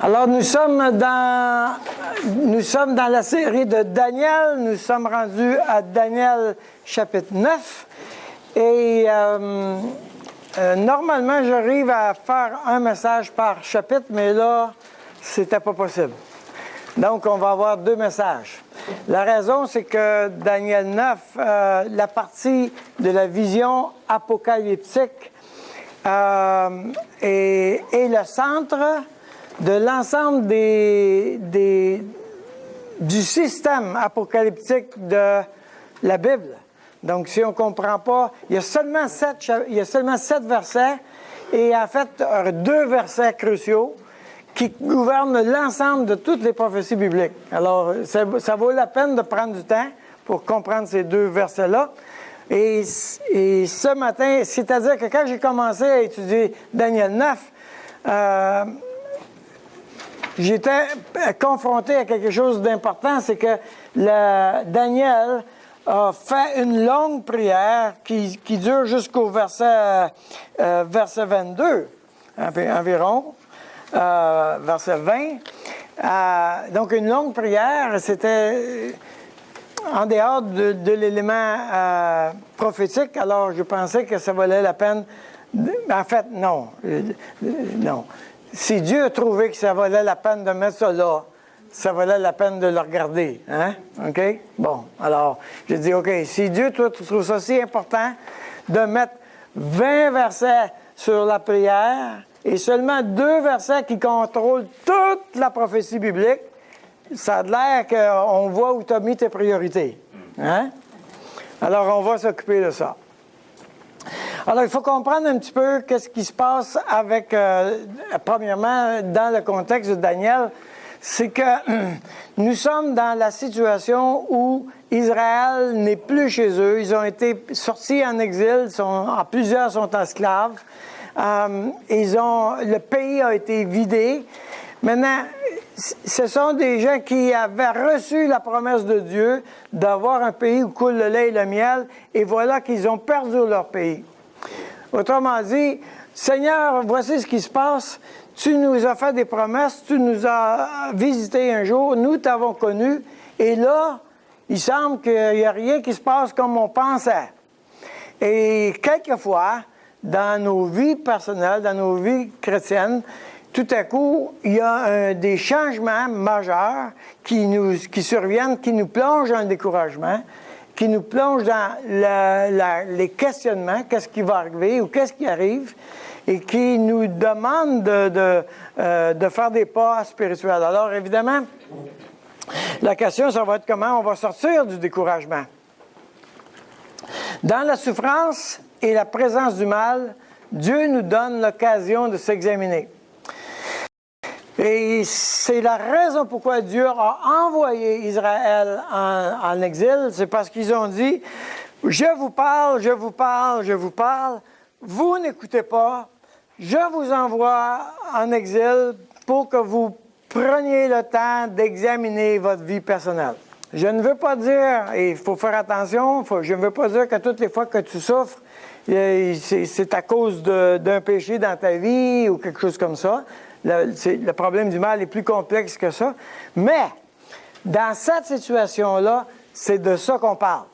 Alors, nous sommes dans la série de Daniel. Nous sommes rendus à Daniel chapitre 9. Et normalement, j'arrive à faire un message par chapitre, mais là, c'était pas possible. Donc, on va avoir deux messages. La raison, c'est que Daniel 9, la partie de la vision apocalyptique est le centre de l'ensemble du système apocalyptique de la Bible. Donc, si on ne comprend pas, il y a seulement 7 versets et en fait 2 versets cruciaux qui gouvernent l'ensemble de toutes les prophéties bibliques. Alors, ça vaut la peine de prendre du temps pour comprendre ces 2 versets-là. Et ce matin, c'est-à-dire que quand j'ai commencé à étudier Daniel 9, j'étais confronté à quelque chose d'important, c'est que Daniel a fait une longue prière qui dure jusqu'au verset 22, environ, verset 20. Donc, une longue prière, c'était en dehors de l'élément prophétique, alors je pensais que ça valait la peine. En fait, non. Non. Si Dieu a trouvé que ça valait la peine de mettre ça là, ça valait la peine de le regarder. Hein? OK? Bon, alors, j'ai dit, OK, si Dieu, toi, tu trouves ça si important de mettre 20 versets sur la prière et seulement 2 versets qui contrôlent toute la prophétie biblique, ça a l'air qu'on voit où tu as mis tes priorités. Hein? Alors, on va s'occuper de ça. Alors, il faut comprendre un petit peu qu'est-ce qui se passe avec, premièrement, dans le contexte de Daniel, c'est que nous sommes dans la situation où Israël n'est plus chez eux. Ils ont été sortis en exil, plusieurs sont esclaves. Le pays a été vidé. Maintenant, ce sont des gens qui avaient reçu la promesse de Dieu d'avoir un pays où coule le lait et le miel, et voilà qu'ils ont perdu leur pays. Autrement dit, Seigneur, voici ce qui se passe. Tu nous as fait des promesses, tu nous as visités un jour, nous t'avons connu, et là, il semble qu'il n'y a rien qui se passe comme on pensait. Et quelquefois, dans nos vies personnelles, dans nos vies chrétiennes, tout à coup, il y a des changements majeurs qui surviennent, qui nous plongent dans le découragement, qui nous plongent dans les questionnements, qu'est-ce qui va arriver ou qu'est-ce qui arrive, et qui nous demandent de faire des pas spirituels. Alors, évidemment, la question, ça va être comment on va sortir du découragement. Dans la souffrance et la présence du mal, Dieu nous donne l'occasion de s'examiner. Et c'est la raison pourquoi Dieu a envoyé Israël en exil. C'est parce qu'ils ont dit, je vous parle, je vous parle, je vous parle. Vous n'écoutez pas. Je vous envoie en exil pour que vous preniez le temps d'examiner votre vie personnelle. Je ne veux pas dire, et il faut faire attention, je ne veux pas dire que toutes les fois que tu souffres, c'est à cause d'un péché dans ta vie ou quelque chose comme ça. Le problème du mal est plus complexe que ça. Mais, dans cette situation-là, c'est de ça qu'on parle.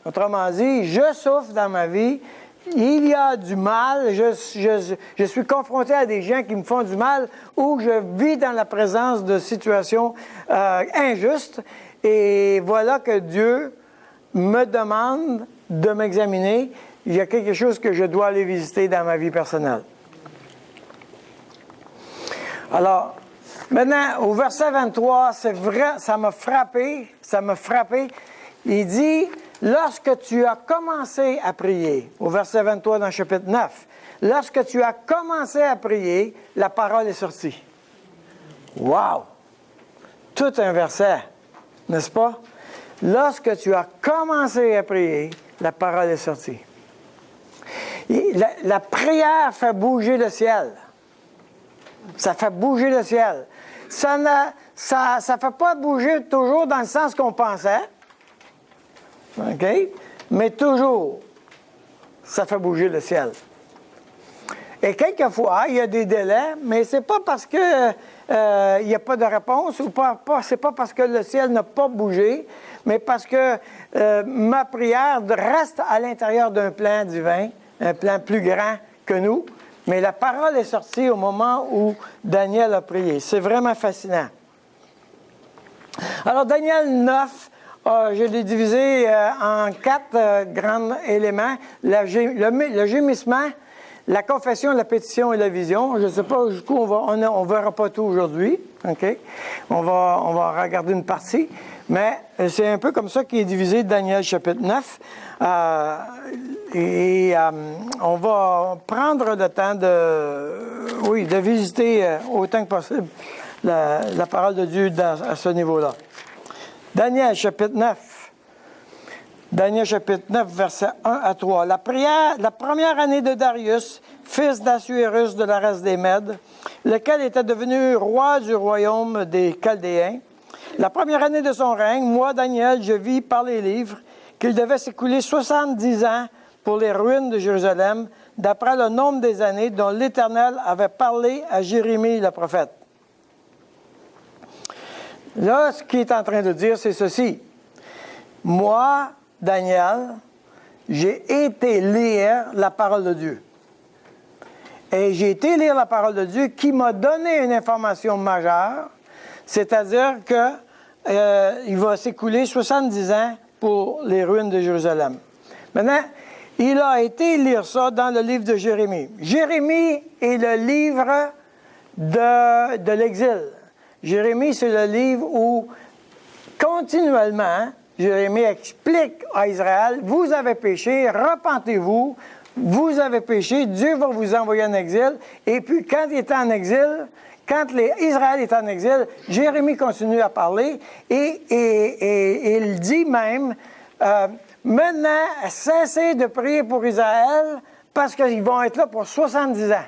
Autrement dit, je souffre dans ma vie, il y a du mal, je suis confronté à des gens qui me font du mal ou je vis dans la présence de situations injustes. Et voilà que Dieu me demande de m'examiner. Il y a quelque chose que je dois aller visiter dans ma vie personnelle. Alors, maintenant, au verset 23, c'est vrai, ça m'a frappé. Il dit, lorsque tu as commencé à prier, au verset 23 dans le chapitre 9, lorsque tu as commencé à prier, la parole est sortie. Wow! Tout un verset, n'est-ce pas? Lorsque tu as commencé à prier, la parole est sortie. Et la prière fait bouger le ciel. Ça fait bouger le ciel. Ça fait pas bouger toujours dans le sens qu'on pensait. OK? Mais toujours, ça fait bouger le ciel. Et quelquefois, il y a des délais, mais c'est pas parce que il n'y a pas de réponse ou c'est pas parce que le ciel n'a pas bougé, mais parce que ma prière reste à l'intérieur d'un plan divin, un plan plus grand que nous. Mais la parole est sortie au moment où Daniel a prié. C'est vraiment fascinant. Alors, Daniel 9, je l'ai divisé en 4 grands éléments. Le gémissement, la confession, la pétition et la vision. Je ne sais pas jusqu'où on verra pas tout aujourd'hui. OK? On va regarder une partie. Mais c'est un peu comme ça qu'il est divisé Daniel chapitre 9. On va prendre le temps de visiter autant que possible la parole de Dieu à ce niveau-là. Daniel chapitre 9. Daniel chapitre 9, versets 1 à 3. La première année de Darius, fils d'Assuérus de la race des Mèdes, lequel était devenu roi du royaume des Chaldéens. La première année de son règne, moi, Daniel, je vis par les livres qu'il devait s'écouler 70 ans pour les ruines de Jérusalem, d'après le nombre des années dont l'Éternel avait parlé à Jérémie le prophète. Là, ce qu'il est en train de dire, c'est ceci. Moi, Daniel, j'ai été lire la parole de Dieu. Et j'ai été lire la parole de Dieu qui m'a donné une information majeure, c'est-à-dire qu'il va s'écouler 70 ans pour les ruines de Jérusalem. Maintenant, il a été lire ça dans le livre de Jérémie. Jérémie est le livre de l'exil. Jérémie, c'est le livre où, continuellement, Jérémie explique à Israël, vous avez péché, repentez-vous, vous avez péché, Dieu va vous envoyer en exil. Et puis, quand il était en exil, quand Israël est en exil, Jérémie continue à parler et il dit même, maintenant, cessez de prier pour Israël parce qu'ils vont être là pour 70 ans.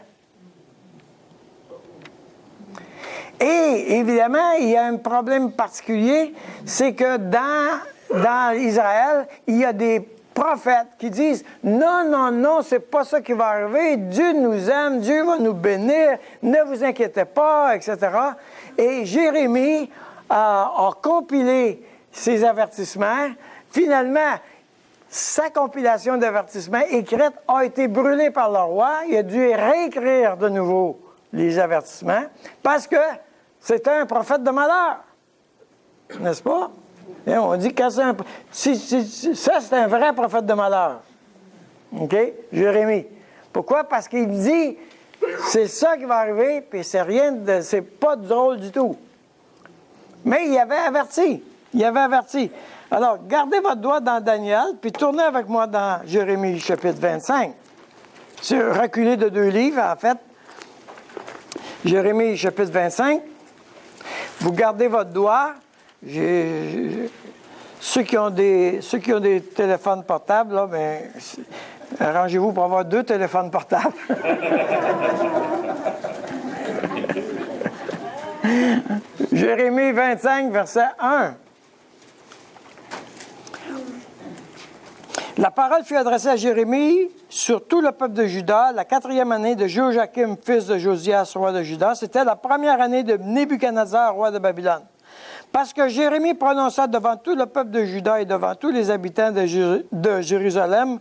Et évidemment, il y a un problème particulier, c'est que dans Israël, il y a des prophètes qui disent « Non, non, non, c'est pas ça qui va arriver, Dieu nous aime, Dieu va nous bénir, ne vous inquiétez pas, etc. » Et Jérémie a compilé ces avertissements. Finalement, sa compilation d'avertissements écrite a été brûlée par le roi. Il a dû réécrire de nouveau les avertissements parce que c'était un prophète de malheur. N'est-ce pas? Et on dit que ça, c'est un vrai prophète de malheur. OK? Jérémie. Pourquoi? Parce qu'il dit, c'est ça qui va arriver, puis c'est pas drôle du tout. Mais il avait averti. Il avait averti. Alors, gardez votre doigt dans Daniel, puis tournez avec moi dans Jérémie chapitre 25. C'est reculé de 2 livres, en fait. Jérémie chapitre 25. Vous gardez votre doigt. Ceux qui ont des téléphones portables, là, ben, arrangez-vous pour avoir 2 téléphones portables. Jérémie 25, verset 1. La parole fut adressée à Jérémie sur tout le peuple de Juda, la 4e année de Joachim, fils de Josias, roi de Juda. C'était la première année de Nebuchadnezzar, roi de Babylone. Parce que Jérémie prononça devant tout le peuple de Juda et devant tous les habitants de Jérusalem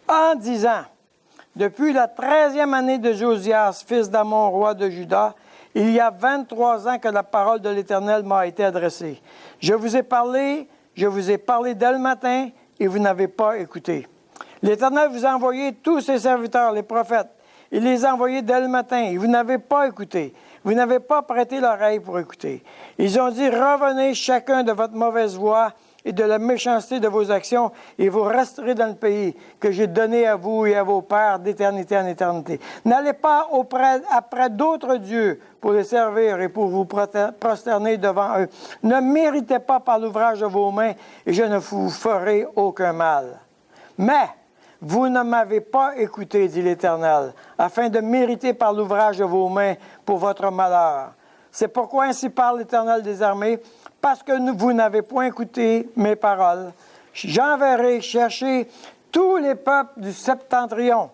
en disant, depuis la 13e année de Josias, fils d'Amon, roi de Juda, il y a 23 ans que la parole de l'Éternel m'a été adressée. Je vous ai parlé dès le matin, et vous n'avez pas écouté. L'Éternel vous a envoyé tous ses serviteurs, les prophètes. Il les a envoyés dès le matin, et vous n'avez pas écouté. Vous n'avez pas prêté l'oreille pour écouter. Ils ont dit, revenez chacun de votre mauvaise voie et de la méchanceté de vos actions, et vous resterez dans le pays que j'ai donné à vous et à vos pères d'éternité en éternité. N'allez pas après d'autres dieux pour les servir et pour vous prosterner devant eux. Ne méritez pas par l'ouvrage de vos mains, et je ne vous ferai aucun mal. Mais vous ne m'avez pas écouté, dit l'Éternel, afin de mériter par l'ouvrage de vos mains pour votre malheur. C'est pourquoi ainsi parle l'Éternel des armées, parce que vous n'avez point écouté mes paroles. J'enverrai chercher tous les peuples du septentrion,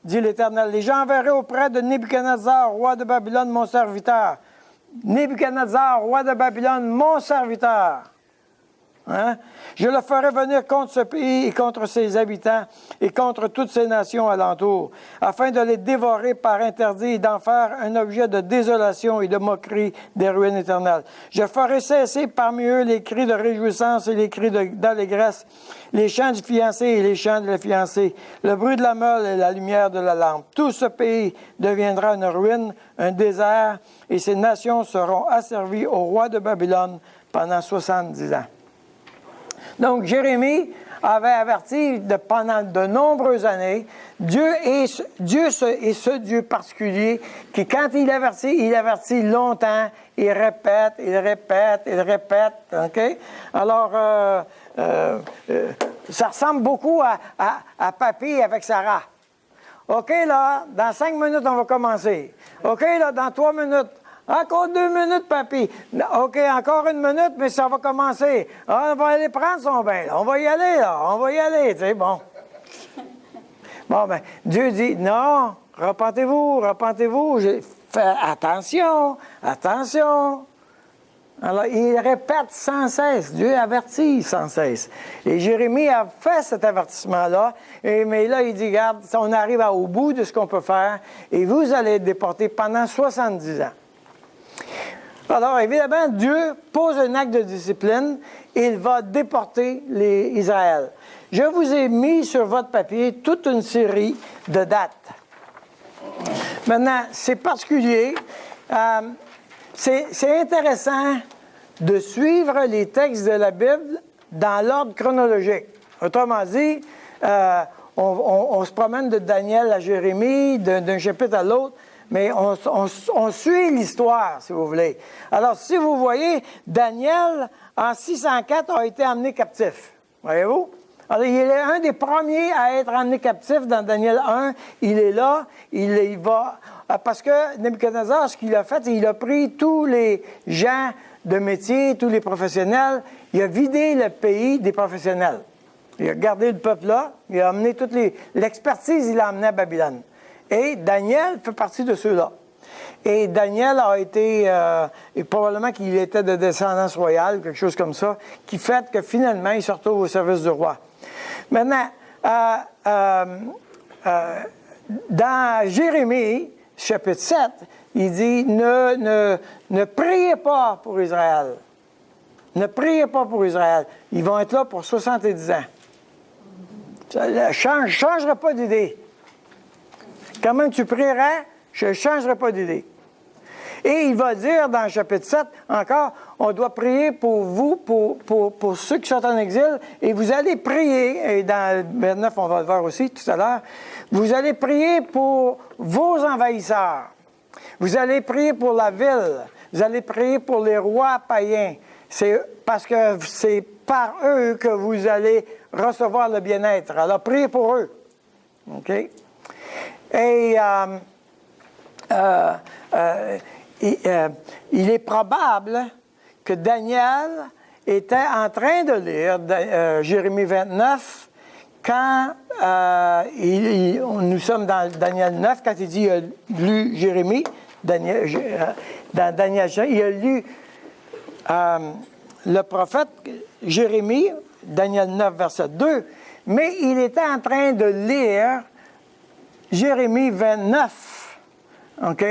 dit l'Éternel. Et j'enverrai auprès de Nebuchadnezzar, roi de Babylone, mon serviteur. Nebuchadnezzar, roi de Babylone, mon serviteur. Hein? Je le ferai venir contre ce pays et contre ses habitants et contre toutes ces nations alentour, afin de les dévorer par interdit et d'en faire un objet de désolation et de moquerie des ruines éternelles. Je ferai cesser parmi eux les cris de réjouissance et les cris d'allégresse, les chants du fiancé et les chants de la fiancée, le bruit de la meule et la lumière de la lampe. Tout ce pays deviendra une ruine, un désert, et ces nations seront asservies au roi de Babylone pendant 70 ans. Donc, Jérémie avait averti pendant de nombreuses années, Dieu est ce Dieu particulier qui, quand il avertit longtemps, il répète, OK? Alors, ça ressemble beaucoup à Papy avec Sarah. OK, là, dans 5 minutes, on va commencer. OK, là, dans 3 minutes, encore 2 minutes, papy. OK, encore 1 minute, mais ça va commencer. Ah, on va aller prendre son bain, là. On va y aller, tu sais, bon. Bon, ben, Dieu dit, non, repentez-vous. Faites attention. Alors, il répète sans cesse. Dieu avertit sans cesse. Et Jérémie a fait cet avertissement-là. Mais là, il dit, regarde, on arrive au bout de ce qu'on peut faire et vous allez être déportés pendant 70 ans. Alors, évidemment, Dieu pose un acte de discipline et il va déporter les Israël. Je vous ai mis sur votre papier toute une série de dates. Maintenant, c'est particulier. C'est intéressant de suivre les textes de la Bible dans l'ordre chronologique. Autrement dit, on se promène de Daniel à Jérémie, d'un chapitre à l'autre, mais on suit l'histoire, si vous voulez. Alors, si vous voyez, Daniel, en 604, a été emmené captif. Voyez-vous? Alors, il est un des premiers à être emmené captif dans Daniel 1. Il est là, il va... Parce que Nebuchadnezzar, ce qu'il a fait, il a pris tous les gens de métier, tous les professionnels, il a vidé le pays des professionnels. Il a gardé le peuple là, il a amené l'expertise, il l'a amené à Babylone. Et Daniel fait partie de ceux-là. Et Daniel a été, et probablement qu'il était de descendance royale, quelque chose comme ça, qui fait que finalement, il se retrouve au service du roi. Maintenant, dans Jérémie, chapitre 7, il dit, ne priez pas pour Israël. Ne priez pas pour Israël. Ils vont être là pour 70 ans. Ça ne changerait pas d'idée. Quand même tu prierais, je ne changerai pas d'idée. Et il va dire dans le chapitre 7, encore, on doit prier pour vous, pour ceux qui sont en exil, et vous allez prier, et dans le 9, on va le voir aussi tout à l'heure, vous allez prier pour vos envahisseurs. Vous allez prier pour la ville. Vous allez prier pour les rois païens. C'est parce que c'est par eux que vous allez recevoir le bien-être. Alors, priez pour eux. OK? Et il est probable que Daniel était en train de lire Jérémie 29 quand nous sommes dans Daniel 9, quand il dit il a lu Jérémie, dans Daniel, il a lu le prophète Jérémie, Daniel 9, verset 2, mais il était en train de lire Jérémie 29, OK?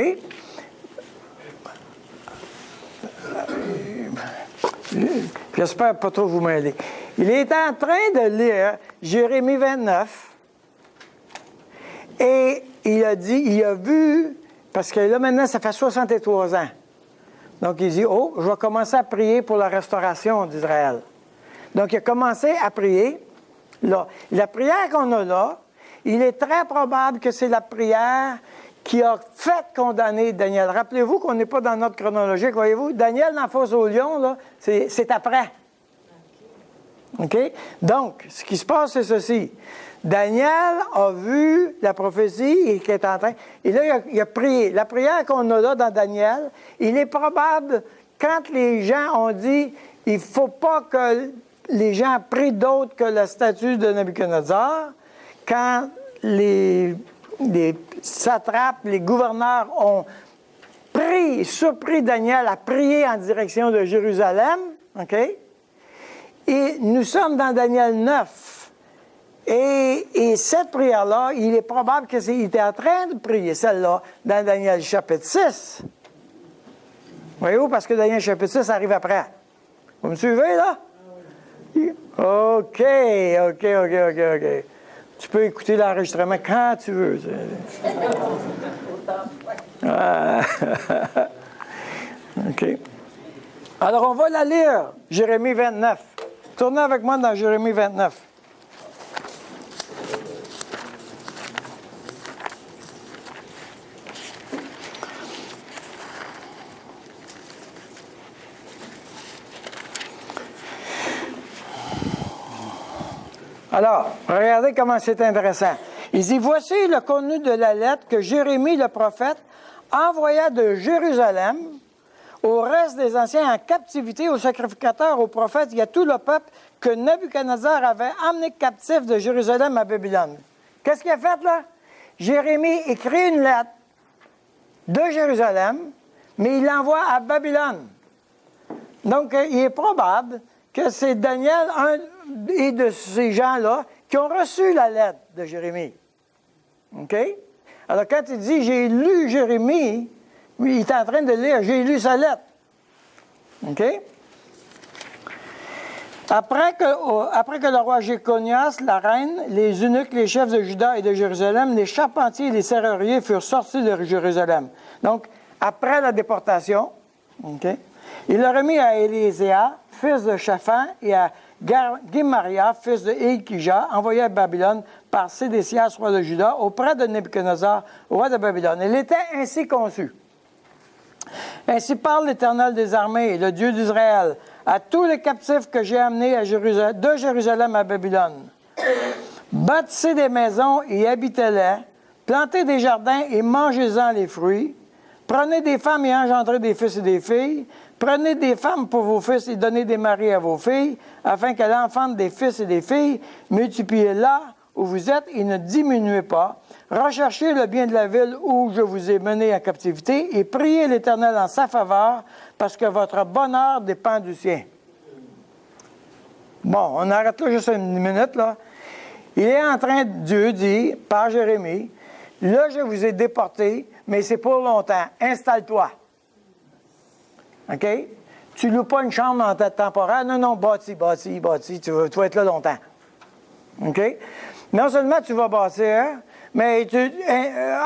J'espère pas trop vous mêler. Il est en train de lire Jérémie 29 et il a vu, parce que là maintenant ça fait 63 ans. Donc il dit, oh, je vais commencer à prier pour la restauration d'Israël. Donc il a commencé à prier. Là, la prière qu'on a là, il est très probable que c'est la prière qui a fait condamner Daniel. Rappelez-vous qu'on n'est pas dans notre chronologique, voyez-vous. Daniel dans la fosse aux lions, là, c'est après. OK? Donc, ce qui se passe, c'est ceci. Daniel a vu la prophétie et qui est en train... Et là, il a prié. La prière qu'on a là dans Daniel, il est probable, quand les gens ont dit « il ne faut pas que les gens prient d'autre que la statue de Nebuchadnezzar », quand satrapes, les gouverneurs ont surpris Daniel à prier en direction de Jérusalem. OK? Et nous sommes dans Daniel 9. Et cette prière-là, il est probable qu'il était en train de prier celle-là dans Daniel chapitre 6. Voyez-vous? Parce que Daniel chapitre 6 arrive après. Vous me suivez, là? OK. Tu peux écouter l'enregistrement quand tu veux. OK. Alors, on va la lire, Jérémie 29. Tournez avec moi dans Jérémie 29. Alors, regardez comment c'est intéressant. Il dit, voici le contenu de la lettre que Jérémie le prophète envoya de Jérusalem au reste des anciens en captivité, aux sacrificateurs, aux prophètes et à tout le peuple que Nebuchadnezzar avait emmené captif de Jérusalem à Babylone. Qu'est-ce qu'il a fait là? Jérémie écrit une lettre de Jérusalem, mais il l'envoie à Babylone. Donc, il est probable que c'est Daniel, un et de ces gens-là, qui ont reçu la lettre de Jérémie. OK? Alors, quand il dit « j'ai lu Jérémie », il est en train de lire « j'ai lu sa lettre ». OK? Après que le roi Jéconias, la reine, les eunuques, les chefs de Juda et de Jérusalem, les charpentiers et les serruriers furent sortis de Jérusalem. Donc, après la déportation, OK? Il le remit à Éléséa, fils de Shaphan, et à Guimaria, fils de Hilkija, envoyé à Babylone par Sédécias, roi de Juda, auprès de Nebuchadnezzar, roi de Babylone. Il était ainsi conçu. Ainsi parle l'Éternel des armées, le Dieu d'Israël, à tous les captifs que j'ai amenés de Jérusalem à Babylone. Bâtissez des maisons et habitez-les, plantez des jardins et mangez-en les fruits. Prenez des femmes et engendrez des fils et des filles. Prenez des femmes pour vos fils et donnez des maris à vos filles, afin qu'elles enfantent des fils et des filles. Multipliez là où vous êtes et ne diminuez pas. Recherchez le bien de la ville où je vous ai mené en captivité et priez l'Éternel en sa faveur, parce que votre bonheur dépend du sien. Bon, on arrête là juste une minute, là. Il est en train, Dieu dit, par Jérémie, là, je vous ai déporté, mais c'est pour longtemps. Installe-toi. OK? Tu ne loues pas une chambre en tête temporaire. Non, bâtis. Tu vas être là longtemps. OK? Non seulement tu vas bâtir, mais tu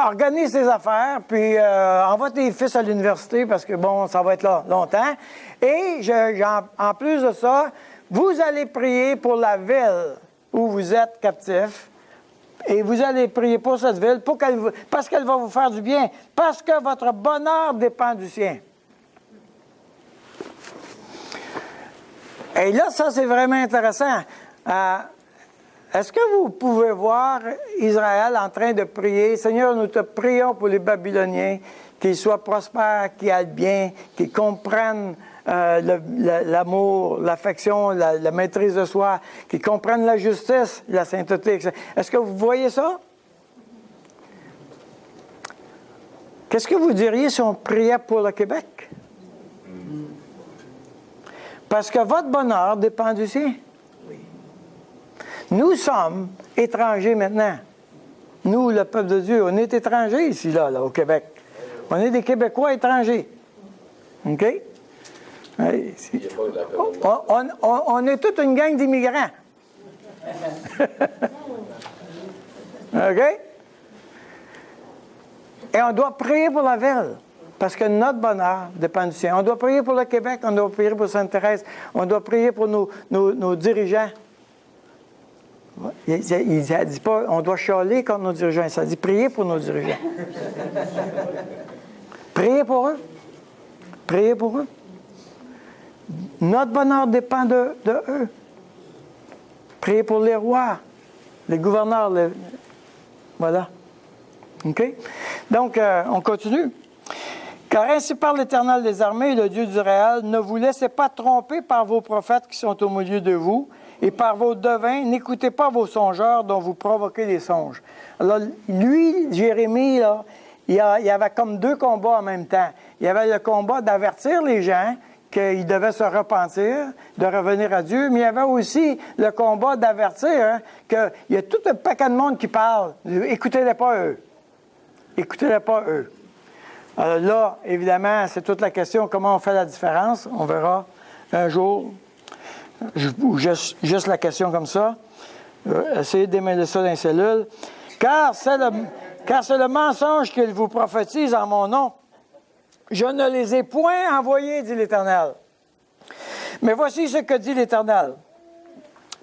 organises tes affaires, puis envoie tes fils à l'université parce que, bon, ça va être là longtemps. Et en plus de ça, vous allez prier pour la ville où vous êtes captif. Et vous allez prier pour cette ville parce qu'elle va vous faire du bien, parce que votre bonheur dépend du sien. Et là, ça, c'est vraiment intéressant. Est-ce que vous pouvez voir Israël en train de prier, « Seigneur, nous te prions pour les Babyloniens, qu'ils soient prospères, qu'ils aillent bien, qu'ils comprennent l'amour, l'affection, la maîtrise de soi, qu'ils comprennent la justice, la sainteté. » Est-ce que vous voyez ça? Qu'est-ce que vous diriez si on priait pour le Québec? Parce que votre bonheur dépend du sien. Nous sommes étrangers maintenant. Nous, le peuple de Dieu, on est étrangers ici, là, au Québec. On est des Québécois étrangers. OK? On est toute une gang d'immigrants. OK? Et on doit prier pour la ville. Parce que notre bonheur dépend du sien. On doit prier pour le Québec, on doit prier pour Sainte-Thérèse, on doit prier pour nos dirigeants. Il ne dit pas on doit chialer contre nos dirigeants, ça dit prier pour nos dirigeants. Priez pour eux. Priez pour eux. Notre bonheur dépend de eux. Priez pour les rois, les gouverneurs. Voilà. OK? Donc, on continue. Car ainsi parle l'Éternel des armées, le Dieu d'Israël, ne vous laissez pas tromper par vos prophètes qui sont au milieu de vous, et par vos devins, n'écoutez pas vos songeurs dont vous provoquez les songes. Alors, lui, Jérémie, là, il y avait comme deux combats en même temps. Il y avait le combat d'avertir les gens qu'ils devaient se repentir, de revenir à Dieu, mais il y avait aussi le combat d'avertir qu'il y a tout un paquet de monde qui parle. Écoutez-les pas eux. Écoutez-les pas eux. Alors là, évidemment, c'est toute la question, comment on fait la différence. On verra un jour, juste la question comme ça. Essayez de démêler ça dans les cellules. Car c'est le mensonge qu'ils vous prophétisent en mon nom. Je ne les ai point envoyés, dit l'Éternel. Mais voici ce que dit l'Éternel.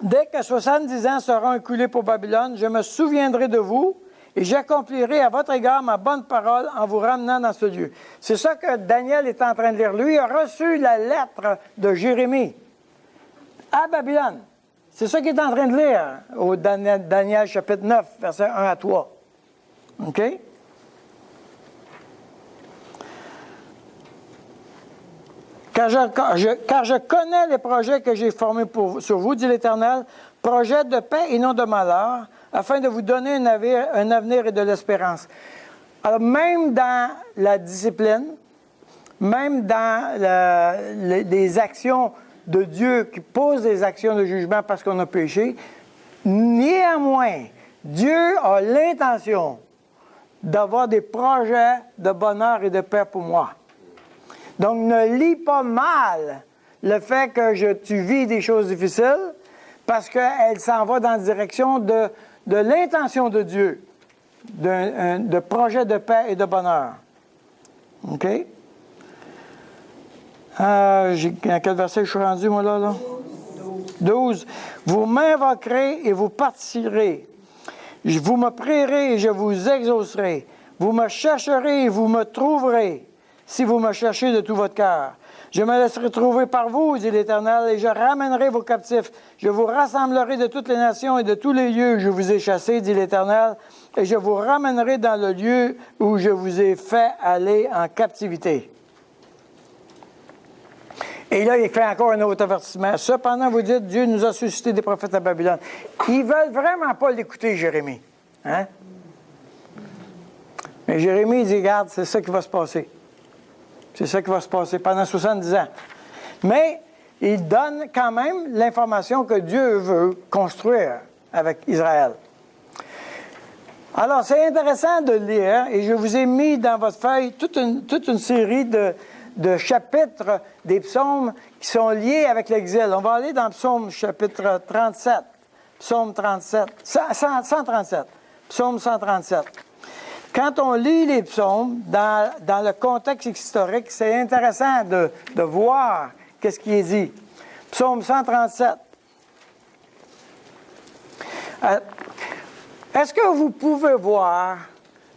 Dès que 70 ans seront écoulés pour Babylone, je me souviendrai de vous et j'accomplirai à votre égard ma bonne parole en vous ramenant dans ce lieu. C'est ça que Daniel est en train de lire. Lui a reçu la lettre de Jérémie à Babylone. C'est ça qu'il est en train de lire au Daniel chapitre 9, versets 1 à 3. OK? Car je connais les projets que j'ai formés sur vous, dit l'Éternel, projets de paix et non de malheur, afin de vous donner un avenir et de l'espérance. Alors, même dans la discipline, même dans les actions de Dieu qui posent des actions de jugement parce qu'on a péché, néanmoins, Dieu a l'intention d'avoir des projets de bonheur et de paix pour moi. Donc, ne lis pas mal le fait que tu vis des choses difficiles parce qu'elle s'en va dans la direction de l'intention de Dieu, de projet de paix et de bonheur. OK? À quel verset je suis rendu, moi, là? 12. Vous m'invoquerez et vous partirez. Vous me prierez et je vous exaucerai. Vous me chercherez et vous me trouverez. Si vous me cherchez de tout votre cœur. Je me laisserai trouver par vous, dit l'Éternel, et je ramènerai vos captifs. Je vous rassemblerai de toutes les nations et de tous les lieux où je vous ai chassés, dit l'Éternel, et je vous ramènerai dans le lieu où je vous ai fait aller en captivité. Et là, il fait encore un autre avertissement. Cependant, vous dites, Dieu nous a suscité des prophètes à Babylone. Ils veulent vraiment pas l'écouter, Jérémie. Hein? Mais Jérémie, il dit, regarde, c'est ça qui va se passer. C'est ça qui va se passer pendant 70 ans. Mais il donne quand même l'information que Dieu veut construire avec Israël. Alors, c'est intéressant de lire, et je vous ai mis dans votre feuille toute une série de chapitres des psaumes qui sont liés avec l'exil. On va aller dans le psaume chapitre 37, psaume 37, 137, psaume 137. Quand on lit les psaumes dans le contexte historique, c'est intéressant de voir qu'est-ce qui est dit. Psaume 137. Est-ce que vous pouvez voir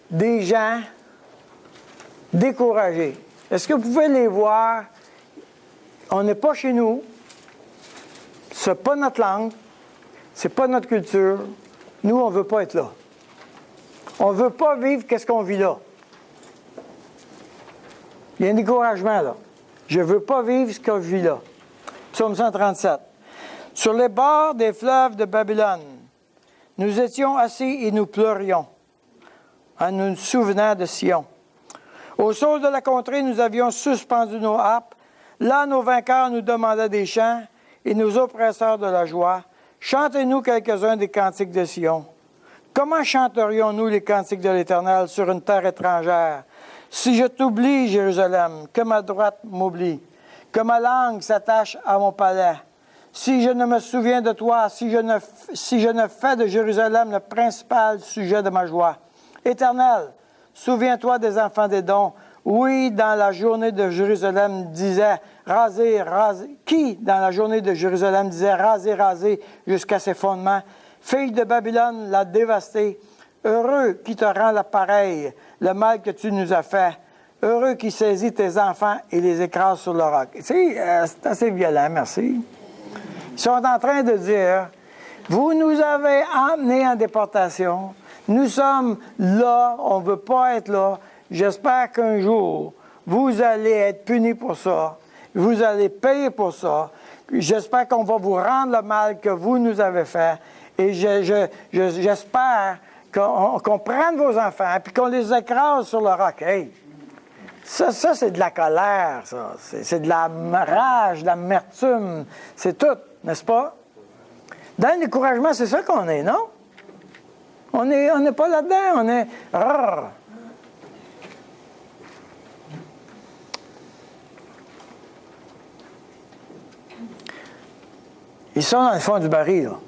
des gens découragés? Est-ce que vous pouvez les voir? On n'est pas chez nous. C'est pas notre langue. C'est pas notre culture. Nous, on ne veut pas être là. On ne veut pas vivre qu'est-ce qu'on vit là. Il y a un découragement là. Je ne veux pas vivre ce que je vis là. Psaume 137. Sur les bords des fleuves de Babylone, nous étions assis et nous pleurions en nous souvenant de Sion. Au sol de la contrée, nous avions suspendu nos harpes. Là, nos vainqueurs nous demandaient des chants et nos oppresseurs de la joie. Chantez-nous quelques-uns des cantiques de Sion. Comment chanterions-nous les cantiques de l'Éternel sur une terre étrangère? Si je t'oublie, Jérusalem, que ma droite m'oublie, que ma langue s'attache à mon palais. Si je ne me souviens de toi, si je ne fais de Jérusalem le principal sujet de ma joie. Éternel, souviens-toi des enfants d'Édom. Oui, dans la journée de Jérusalem disait rasez, rasez. Qui, dans la journée de Jérusalem, disait rasez, rasez jusqu'à ses fondements? Fille de Babylone l'a dévastée. Heureux qui te rend l'appareil, le mal que tu nous as fait. Heureux qui saisit tes enfants et les écrase sur le roc. C'est assez violent, merci. Ils sont en train de dire, vous nous avez emmenés en déportation. Nous sommes là, on ne veut pas être là. J'espère qu'un jour, vous allez être punis pour ça. Vous allez payer pour ça. J'espère qu'on va vous rendre le mal que vous nous avez fait. Et j'espère qu'on prenne vos enfants et qu'on les écrase sur le roc. Hey, ça c'est de la colère, ça. C'est de la rage, de l'amertume. C'est tout, n'est-ce pas? Dans le découragement, c'est ça qu'on est, non? On n'est pas là-dedans, on est... Rrr. Ils sont dans le fond du baril, là.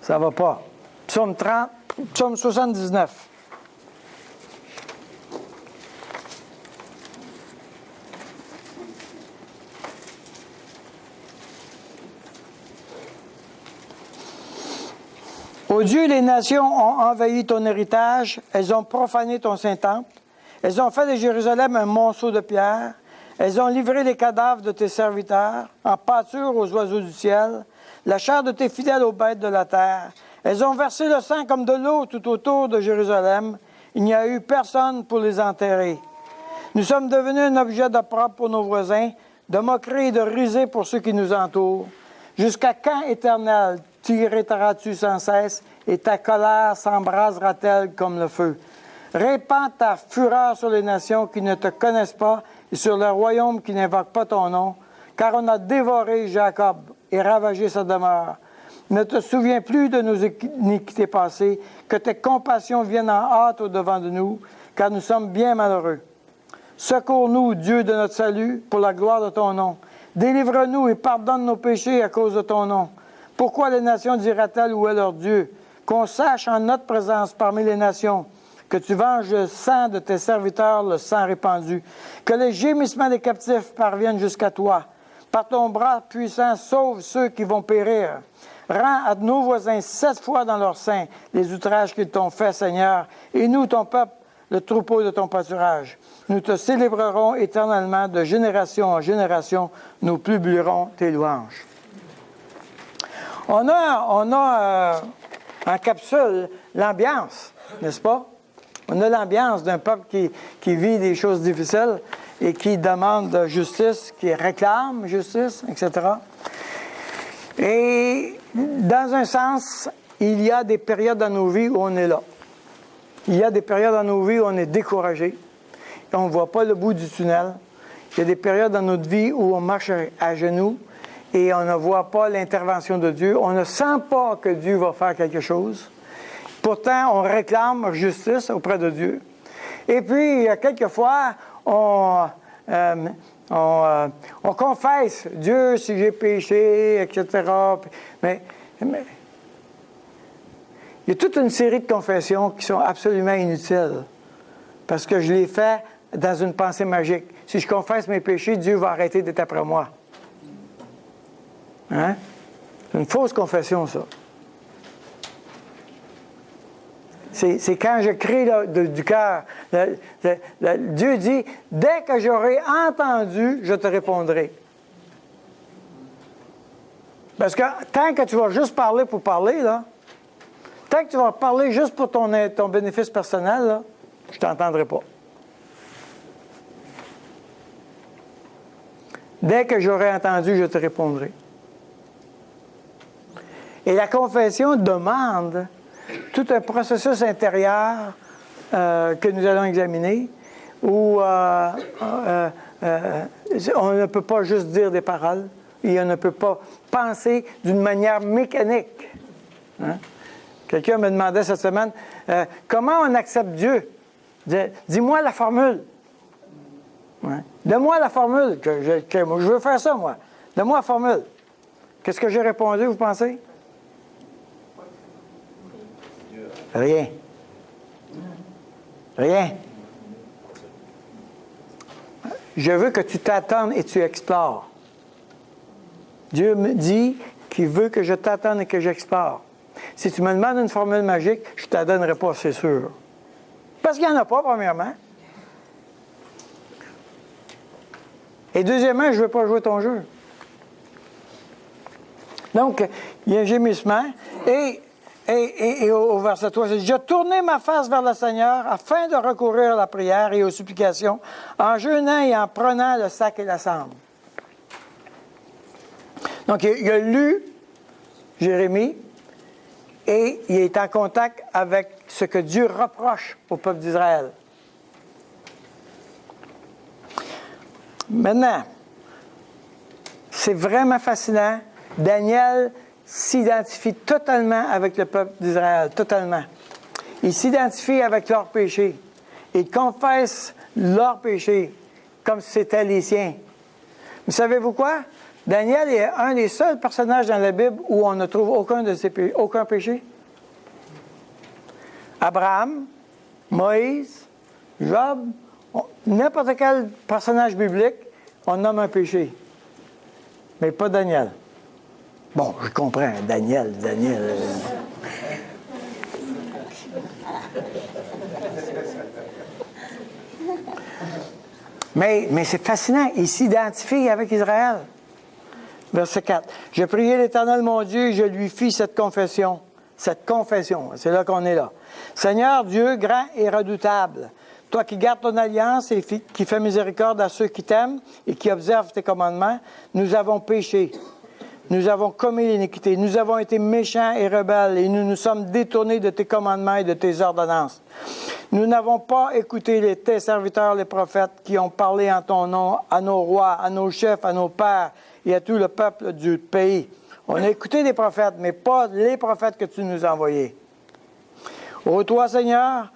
Ça va pas. Psaume 30, psaume 79. Ô Dieu, les nations ont envahi ton héritage, elles ont profané ton Saint-Temple, elles ont fait de Jérusalem un monceau de pierre, elles ont livré les cadavres de tes serviteurs en pâture aux oiseaux du ciel, la chair de tes fidèles aux bêtes de la terre. Elles ont versé le sang comme de l'eau tout autour de Jérusalem. Il n'y a eu personne pour les enterrer. Nous sommes devenus un objet d'opprobre pour nos voisins, de moquerie et de risée pour ceux qui nous entourent. Jusqu'à quand, Éternel, t'irriteras-tu sans cesse et ta colère s'embrasera-t-elle comme le feu? Répands ta fureur sur les nations qui ne te connaissent pas et sur le royaume qui n'invoque pas ton nom, car on a dévoré Jacob et ravagé sa demeure. Ne te souviens plus de nos iniquités passées, que tes compassions viennent en hâte au-devant de nous, car nous sommes bien malheureux. Secours-nous, Dieu de notre salut, pour la gloire de ton nom. Délivre-nous et pardonne nos péchés à cause de ton nom. Pourquoi les nations diraient-elles où est leur Dieu? Qu'on sache en notre présence parmi les nations que tu venges le sang de tes serviteurs, le sang répandu. Que les gémissements des captifs parviennent jusqu'à toi. Par ton bras puissant, sauve ceux qui vont périr. Rends à nos voisins 7 fois dans leur sein les outrages qu'ils t'ont faits, Seigneur, et nous, ton peuple, le troupeau de ton pâturage. Nous te célébrerons éternellement de génération en génération, nous publierons tes louanges. On a en capsule l'ambiance, n'est-ce pas? On a l'ambiance d'un peuple qui vit des choses difficiles et qui demande justice, qui réclame justice, etc. Et dans un sens, il y a des périodes dans nos vies où on est là. Il y a des périodes dans nos vies où on est découragé et on ne voit pas le bout du tunnel. Il y a des périodes dans notre vie où on marche à genoux et on ne voit pas l'intervention de Dieu. On ne sent pas que Dieu va faire quelque chose. Pourtant, on réclame justice auprès de Dieu. Et puis, quelquefois, on confesse, Dieu, si j'ai péché, etc. Mais il y a toute une série de confessions qui sont absolument inutiles. Parce que je les fais dans une pensée magique. Si je confesse mes péchés, Dieu va arrêter d'être après moi. Hein? C'est une fausse confession, ça. C'est quand je crie là, du cœur. Dieu dit, dès que j'aurai entendu, je te répondrai. Parce que tant que tu vas juste parler pour parler, là, tant que tu vas parler juste pour ton bénéfice personnel, là, je ne t'entendrai pas. Dès que j'aurai entendu, je te répondrai. Et la confession demande tout un processus intérieur que nous allons examiner, où on ne peut pas juste dire des paroles, et on ne peut pas penser d'une manière mécanique. Hein? Quelqu'un me demandait cette semaine, comment on accepte Dieu? Dis-moi la formule. Ouais. Donne-moi la formule. Moi, je veux faire ça, moi. Donne-moi la formule. Qu'est-ce que j'ai répondu, vous pensez? Rien. Rien. Je veux que tu t'attendes et tu explores. Dieu me dit qu'il veut que je t'attende et que j'explore. Si tu me demandes une formule magique, je ne te la donnerai pas, c'est sûr. Parce qu'il n'y en a pas, premièrement. Et deuxièmement, je ne veux pas jouer ton jeu. Donc, il y a un gémissement et Et au verset 3, c'est « Je tournai ma face vers le Seigneur afin de recourir à la prière et aux supplications, en jeûnant et en prenant le sac et la cendre. » Donc, il a lu Jérémie et il est en contact avec ce que Dieu reproche au peuple d'Israël. Maintenant, c'est vraiment fascinant. Daniel s'identifie totalement avec le peuple d'Israël, totalement. Il s'identifie avec leurs péchés. Il confesse leurs péchés comme si c'était les siens. Mais savez-vous quoi? Daniel est un des seuls personnages dans la Bible où on ne trouve aucun péché. Abraham, Moïse, Job, n'importe quel personnage biblique, on nomme un péché. Mais pas Daniel. Bon, je comprends, Daniel. Mais c'est fascinant, il s'identifie avec Israël. Verset 4. « Je priai l'Éternel mon Dieu, je lui fis cette confession. » Cette confession, c'est là qu'on est là. « Seigneur Dieu, grand et redoutable, toi qui gardes ton alliance et qui fais miséricorde à ceux qui t'aiment et qui observent tes commandements, nous avons péché. Nous avons commis l'iniquité. Nous avons été méchants et rebelles et nous nous sommes détournés de tes commandements et de tes ordonnances. Nous n'avons pas écouté tes serviteurs, les prophètes, qui ont parlé en ton nom à nos rois, à nos chefs, à nos pères et à tout le peuple du pays. On a écouté des prophètes, mais pas les prophètes que tu nous as envoyés. Ô toi, Seigneur,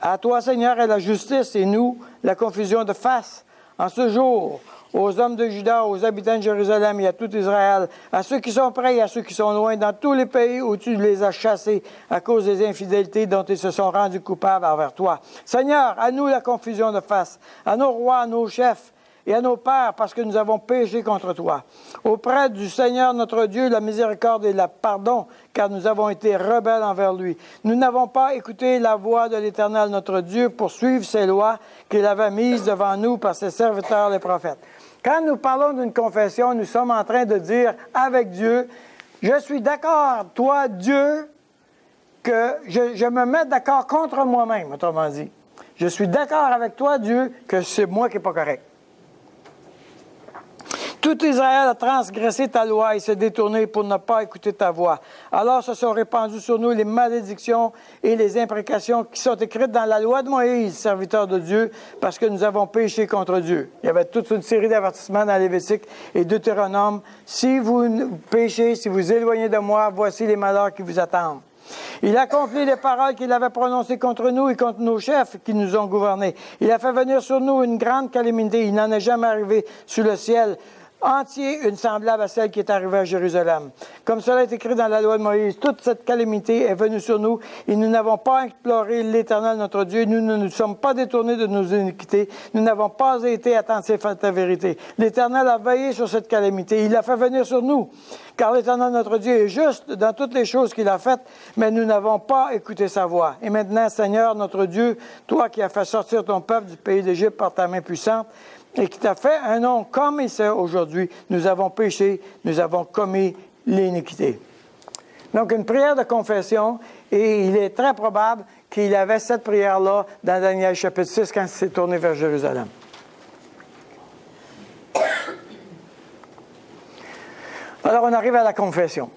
à toi, Seigneur, est la justice et nous, la confusion de face. En ce jour, aux hommes de Juda, aux habitants de Jérusalem et à tout Israël, à ceux qui sont près et à ceux qui sont loin, dans tous les pays où tu les as chassés à cause des infidélités dont ils se sont rendus coupables envers toi. Seigneur, à nous la confusion de face, à nos rois, à nos chefs et à nos pères, parce que nous avons péché contre toi. Auprès du Seigneur notre Dieu, la miséricorde et le pardon, car nous avons été rebelles envers lui. Nous n'avons pas écouté la voix de l'Éternel notre Dieu pour suivre ses lois qu'il avait mises devant nous par ses serviteurs les prophètes. Quand nous parlons d'une confession, nous sommes en train de dire avec Dieu, je suis d'accord, toi, Dieu, que je me mets d'accord contre moi-même, autrement dit. Je suis d'accord avec toi, Dieu, que c'est moi qui n'ai pas correct. Tout Israël a transgressé ta loi et s'est détourné pour ne pas écouter ta voix. Alors se sont répandues sur nous les malédictions et les imprécations qui sont écrites dans la loi de Moïse, serviteur de Dieu, parce que nous avons péché contre Dieu. Il y avait toute une série d'avertissements dans Lévitique et Deutéronome. Si vous péchez, si vous éloignez de moi, voici les malheurs qui vous attendent. Il accomplit les paroles qu'il avait prononcées contre nous et contre nos chefs qui nous ont gouvernés. Il a fait venir sur nous une grande calamité. Il n'en est jamais arrivé sous le ciel entier une semblable à celle qui est arrivée à Jérusalem. Comme cela est écrit dans la loi de Moïse, toute cette calamité est venue sur nous et nous n'avons pas imploré l'Éternel notre Dieu. Nous ne nous sommes pas détournés de nos iniquités. Nous n'avons pas été attentifs à ta vérité. L'Éternel a veillé sur cette calamité. Il l'a fait venir sur nous. Car l'Éternel notre Dieu est juste dans toutes les choses qu'il a faites, mais nous n'avons pas écouté sa voix. Et maintenant, Seigneur notre Dieu, toi qui as fait sortir ton peuple du pays d'Égypte par ta main puissante, et qui t'a fait un nom comme il sait aujourd'hui, nous avons péché, nous avons commis l'iniquité. Donc, une prière de confession, et il est très probable qu'il avait cette prière-là dans Daniel chapitre 6 quand il s'est tourné vers Jérusalem. Alors, on arrive à la confession.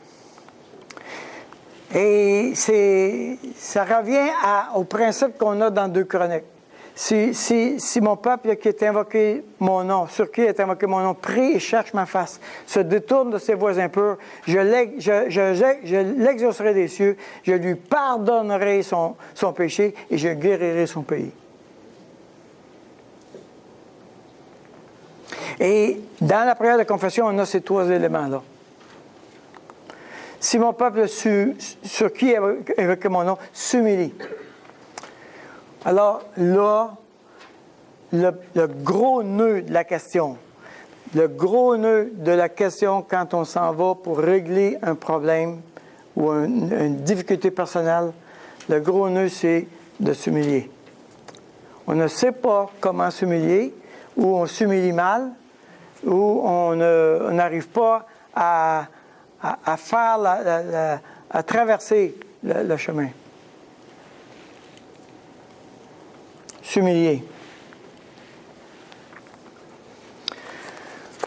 Et ça revient au principe qu'on a dans 2 Chroniques. Si mon peuple qui est invoqué mon nom, sur qui est invoqué mon nom, prie et cherche ma face, se détourne de ses voies impures, je l'exaucerai des cieux, je lui pardonnerai son péché et je guérirai son pays. Et dans la prière de confession, on a ces 3 éléments-là. Si mon peuple sur qui est invoqué mon nom s'humilie. Alors là, le gros nœud de la question, quand on s'en va pour régler un problème ou une difficulté personnelle, le gros nœud, c'est de s'humilier. On ne sait pas comment s'humilier, ou on s'humilie mal, ou on n'arrive pas à traverser le chemin. S'humilier.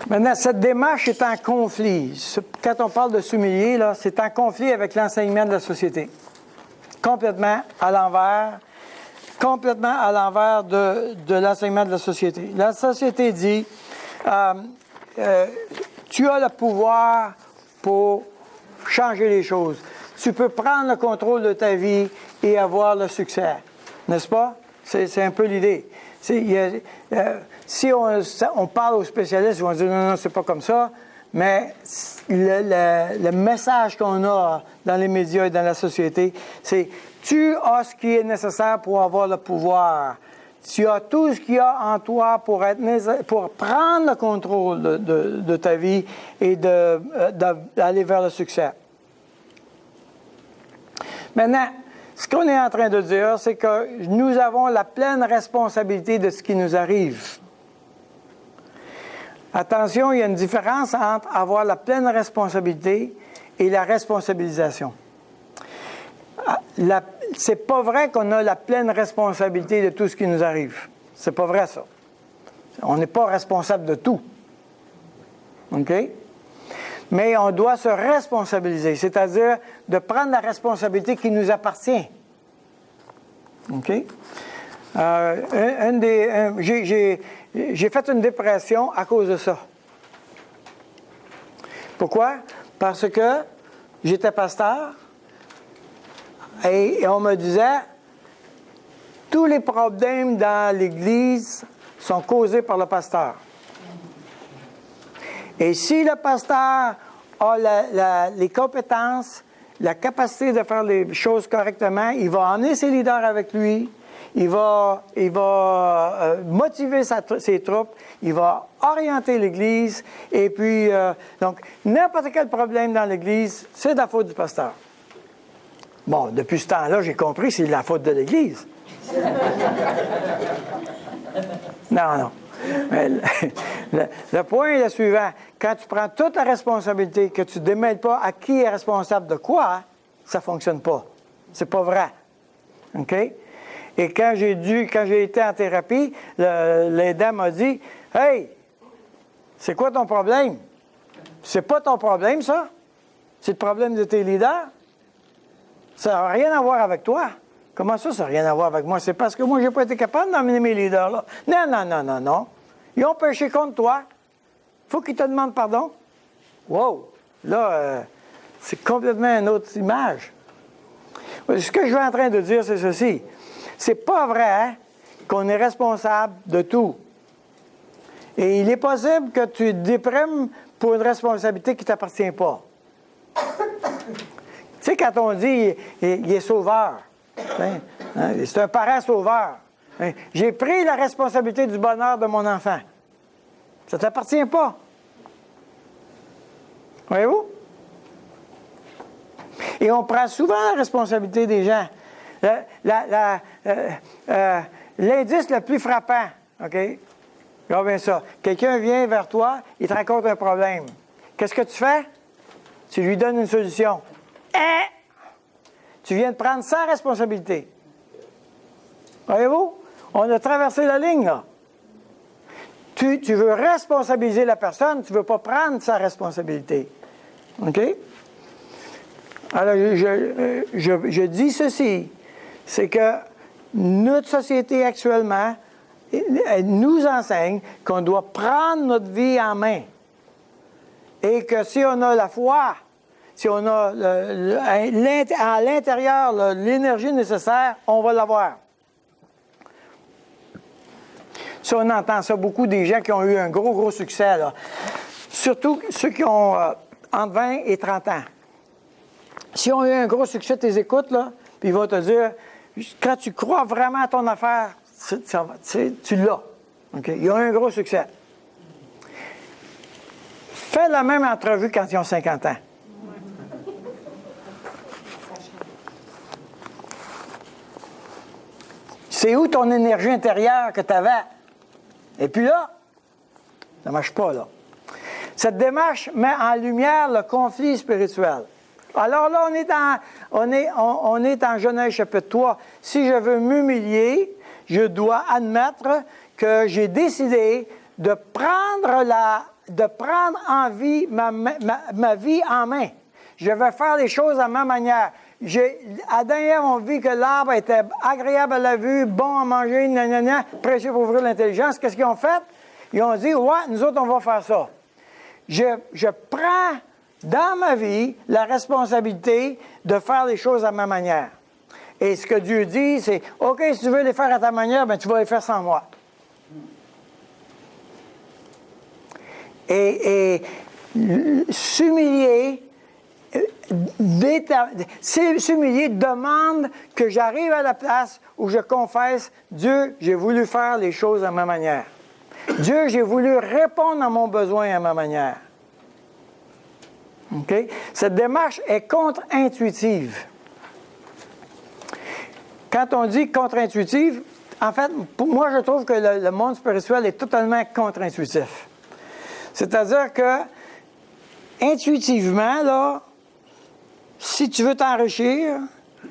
Maintenant, cette démarche est en conflit. Quand on parle de s'humilier, là, c'est en conflit avec l'enseignement de la société. Complètement à l'envers de l'enseignement de la société. La société dit, tu as le pouvoir pour changer les choses. Tu peux prendre le contrôle de ta vie et avoir le succès. N'est-ce pas? C'est un peu l'idée. Si on parle aux spécialistes, ils vont dire non, c'est pas comme ça. Mais le message qu'on a dans les médias et dans la société, c'est tu as ce qui est nécessaire pour avoir le pouvoir. Tu as tout ce qu'il y a en toi pour prendre le contrôle de ta vie et d'aller vers le succès. Maintenant, ce qu'on est en train de dire, c'est que nous avons la pleine responsabilité de ce qui nous arrive. Attention, il y a une différence entre avoir la pleine responsabilité et la responsabilisation. C'est pas vrai qu'on a la pleine responsabilité de tout ce qui nous arrive. C'est pas vrai, ça. On n'est pas responsable de tout. OK? Mais on doit se responsabiliser, c'est-à-dire de prendre la responsabilité qui nous appartient. OK? J'ai fait une dépression à cause de ça. Pourquoi? Parce que j'étais pasteur et on me disait tous les problèmes dans l'Église sont causés par le pasteur. Et si le pasteur a les compétences, la capacité de faire les choses correctement, il va emmener ses leaders avec lui, il va motiver ses troupes, il va orienter l'Église, et puis, donc, n'importe quel problème dans l'Église, c'est de la faute du pasteur. Bon, depuis ce temps-là, j'ai compris que c'est de la faute de l'Église. Non. Mais le point est le suivant. Quand tu prends toute la responsabilité, que tu ne démêles pas à qui est responsable de quoi, ça ne fonctionne pas. C'est pas vrai. OK? Et quand j'ai été en thérapie, l'aidant m'a dit « Hey, c'est quoi ton problème? C'est pas ton problème, ça? C'est le problème de tes leaders? Ça n'a rien à voir avec toi. » Comment ça, ça n'a rien à voir avec moi? C'est parce que moi, je n'ai pas été capable d'emmener mes leaders là. Non. Ils ont péché contre toi. Il faut qu'ils te demandent pardon. Wow! Là, c'est complètement une autre image. Ce que je suis en train de dire, c'est ceci. C'est pas vrai qu'on est responsable de tout. Et il est possible que tu te déprimes pour une responsabilité qui ne t'appartient pas. Tu sais, quand on dit il est sauveur, c'est un parent sauveur. J'ai pris la responsabilité du bonheur de mon enfant. Ça ne t'appartient pas. Voyez-vous? Et on prend souvent la responsabilité des gens. L'indice le plus frappant, OK? Regarde bien ça. Quelqu'un vient vers toi, il te raconte un problème. Qu'est-ce que tu fais? Tu lui donnes une solution. Tu viens de prendre sa responsabilité. Voyez-vous? On a traversé la ligne, là. Tu veux responsabiliser la personne, tu ne veux pas prendre sa responsabilité. OK? Alors, je dis ceci, c'est que notre société actuellement, elle nous enseigne qu'on doit prendre notre vie en main. Et que si on a la foi, si on a à l'intérieur l'énergie nécessaire, on va l'avoir. Ça, on entend ça beaucoup des gens qui ont eu un gros succès, là. Surtout ceux qui ont entre 20 et 30 ans. Si on a eu un gros succès, tu les écoutes, là, puis ils vont te dire, quand tu crois vraiment à ton affaire, tu l'as. Okay? Ils ont eu un gros succès. Fais la même entrevue quand ils ont 50 ans. C'est où ton énergie intérieure que tu avais? Et puis là, ça ne marche pas, là. Cette démarche met en lumière le conflit spirituel. Alors là, on est en Genèse chapitre 3. Si je veux m'humilier, je dois admettre que j'ai décidé de prendre ma vie en main. Je vais faire les choses à ma manière. Adam et Ève ont vu que l'arbre était agréable à la vue, bon à manger, précieux pour ouvrir l'intelligence. Qu'est-ce qu'ils ont fait? Ils ont dit, ouais, nous autres, on va faire ça. Je prends dans ma vie la responsabilité de faire les choses à ma manière. Et ce que Dieu dit, c'est, OK, si tu veux les faire à ta manière, bien, tu vas les faire sans moi. Et s'humilier demande que j'arrive à la place où je confesse, Dieu, j'ai voulu faire les choses à ma manière. Dieu, j'ai voulu répondre à mon besoin à ma manière. OK? Cette démarche est contre-intuitive. Quand on dit contre-intuitive, en fait, pour moi, je trouve que le monde spirituel est totalement contre-intuitif. C'est-à-dire que, intuitivement, là, si tu veux t'enrichir, il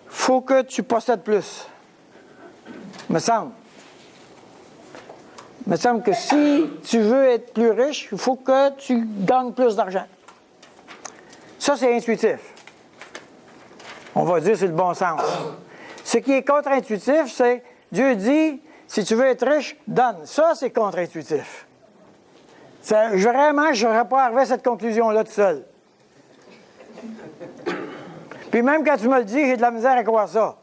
faut que tu possèdes plus. Me semble. Me semble que si tu veux être plus riche, il faut que tu gagnes plus d'argent. Ça, c'est intuitif. On va dire que c'est le bon sens. Ce qui est contre-intuitif, c'est Dieu dit, si tu veux être riche, donne. Ça, c'est contre-intuitif. Vraiment, je n'aurais pas arrivé à cette conclusion-là tout seul. Puis même quand tu me le dis, j'ai de la misère à croire ça.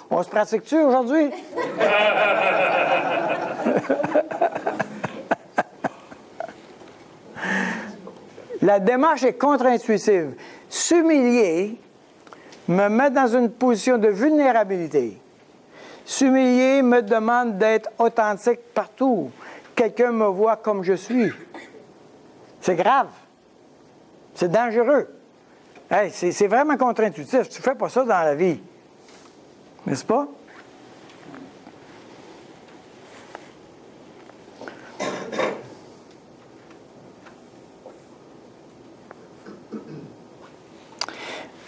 On se pratique-tu aujourd'hui? La démarche est contre-intuitive. S'humilier me met dans une position de vulnérabilité. S'humilier me demande d'être authentique partout. Quelqu'un me voit comme je suis. C'est grave. C'est dangereux. Hey, c'est vraiment contre-intuitif. Tu ne fais pas ça dans la vie. N'est-ce pas?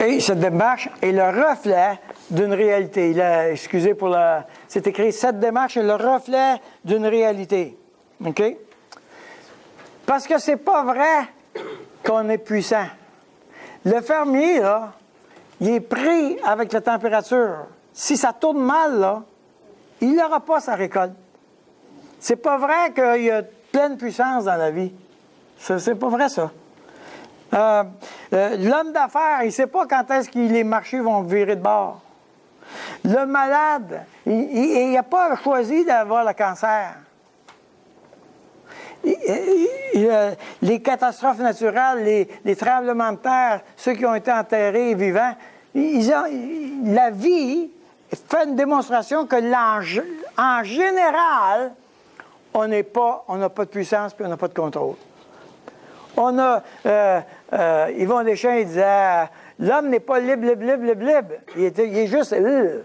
Et cette démarche est le reflet d'une réalité. Excusez pour la... C'est écrit, cette démarche est le reflet d'une réalité. OK? Parce que c'est pas vrai qu'on est puissant. Le fermier, là, il est pris avec la température. Si ça tourne mal, là, il n'aura pas sa récolte. C'est pas vrai qu'il y a pleine puissance dans la vie. C'est pas vrai, ça. L'homme d'affaires, il ne sait pas quand est-ce que les marchés vont virer de bord. Le malade, il n'a pas choisi d'avoir le cancer. Les catastrophes naturelles, les tremblements de terre, ceux qui ont été enterrés vivants, la vie fait une démonstration que en général, on n'a pas de puissance et on n'a pas de contrôle. Yvon Deschamps, il disait, l'homme n'est pas libre. Il est juste libre.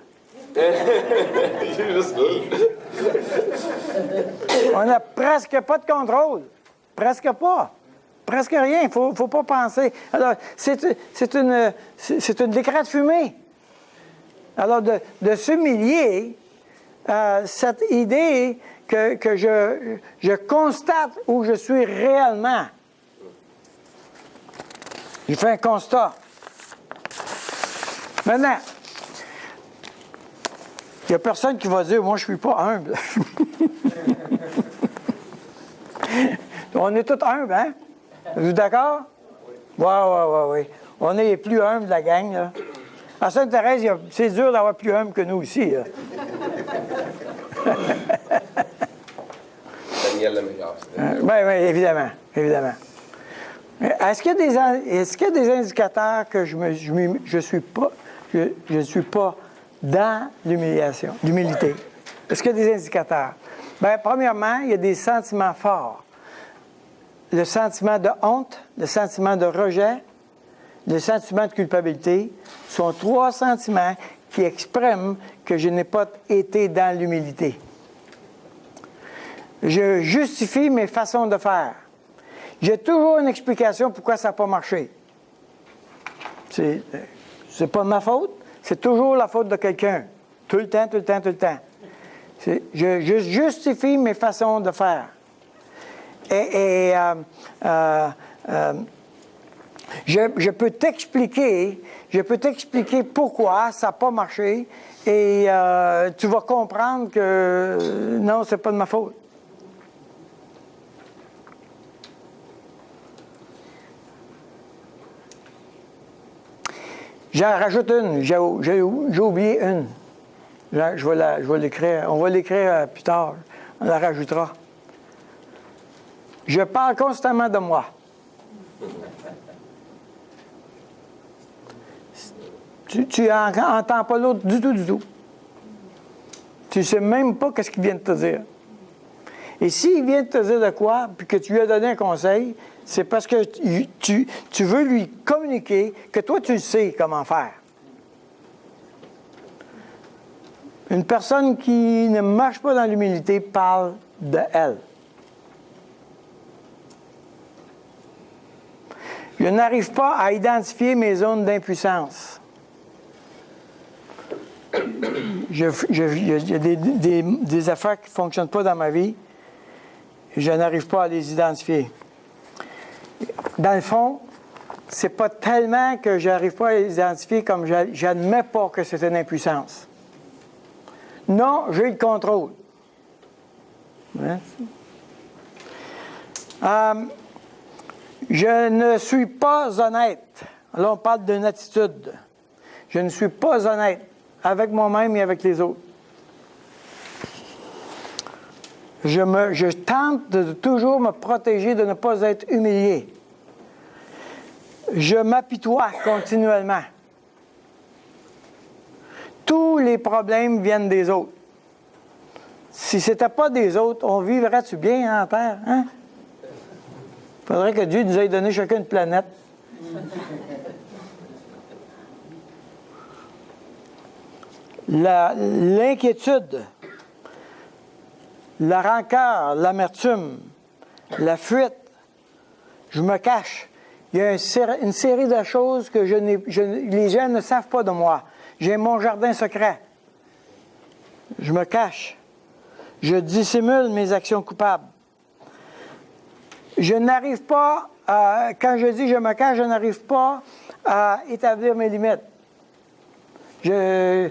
On n'a presque pas de contrôle. Presque pas. Presque rien. Il ne faut pas penser. Alors, c'est une décrète fumée. Alors, de s'humilier, cette idée que je constate où je suis réellement. Il fait un constat. Maintenant, il n'y a personne qui va dire, moi, je ne suis pas humble. On est tous humbles, hein? Vous êtes d'accord? Oui. On est les plus humbles de la gang, là. À Sainte-Thérèse, c'est dur d'avoir plus humble que nous aussi, là. Daniel le meilleur. Oui, évidemment. Est-ce qu'il y a des indicateurs que je ne suis pas dans l'humilité? Est-ce qu'il y a des indicateurs? Bien, premièrement, il y a des sentiments forts. Le sentiment de honte, le sentiment de rejet, le sentiment de culpabilité sont 3 sentiments qui expriment que je n'ai pas été dans l'humilité. Je justifie mes façons de faire. J'ai toujours une explication pourquoi ça n'a pas marché. C'est pas ma faute, c'est toujours la faute de quelqu'un. Tout le temps, tout le temps, tout le temps. Je justifie mes façons de faire. Je peux t'expliquer pourquoi ça n'a pas marché et tu vas comprendre que non, c'est pas de ma faute. J'en rajoute une. J'ai oublié une. Je vais l'écrire. On va l'écrire plus tard. On la rajoutera. Je parle constamment de moi. Tu n'entends pas l'autre du tout. Tu ne sais même pas ce qu'il vient de te dire. Et s'il vient de te dire de quoi, puis que tu lui as donné un conseil, c'est parce que tu veux lui communiquer que toi, tu sais comment faire. Une personne qui ne marche pas dans l'humilité parle de elle. Je n'arrive pas à identifier mes zones d'impuissance. Il y a des affaires qui ne fonctionnent pas dans ma vie. Je n'arrive pas à les identifier. Dans le fond, c'est pas tellement que je n'arrive pas à les identifier comme j'admets pas que c'est une impuissance. Non, j'ai le contrôle. Hein? Je ne suis pas honnête. Là, on parle d'une attitude. Je ne suis pas honnête avec moi-même et avec les autres. Je tente de toujours me protéger de ne pas être humilié. Je m'apitoie continuellement. Tous les problèmes viennent des autres. Si ce n'était pas des autres, on vivrait-tu bien en terre? Hein? Il faudrait que Dieu nous ait donné chacun une planète. L'inquiétude, la rancœur, l'amertume, la fuite, je me cache. Il y a une série de choses que les gens ne savent pas de moi. J'ai mon jardin secret. Je me cache. Je dissimule mes actions coupables. Je n'arrive pas, quand je dis je me cache, je n'arrive pas à établir mes limites. Je